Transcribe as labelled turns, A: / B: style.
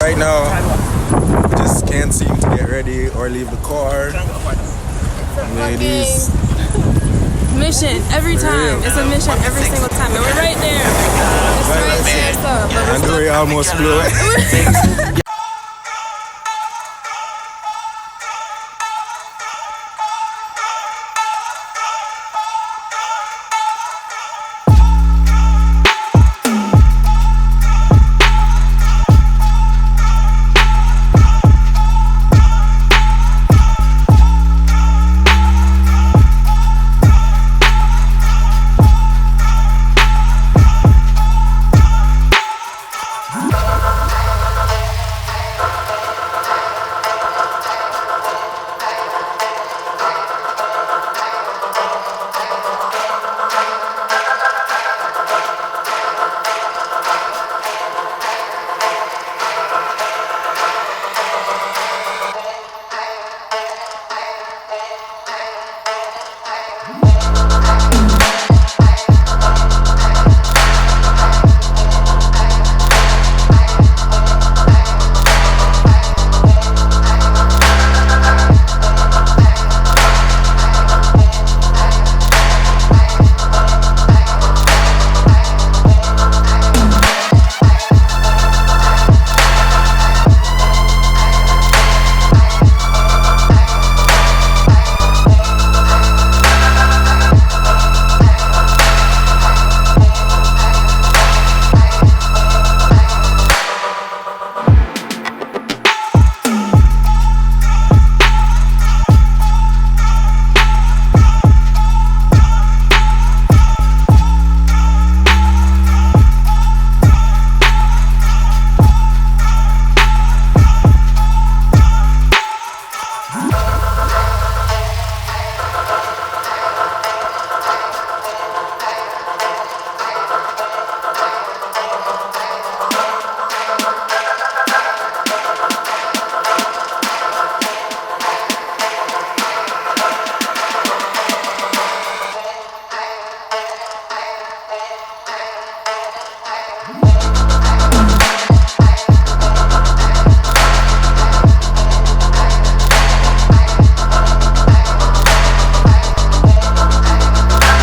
A: Right now, we just can't seem to get ready or leave the car. Ladies.
B: Mission every time. It's a mission every single time. And we're right there. It's right there. So, but
A: And we almost blew it.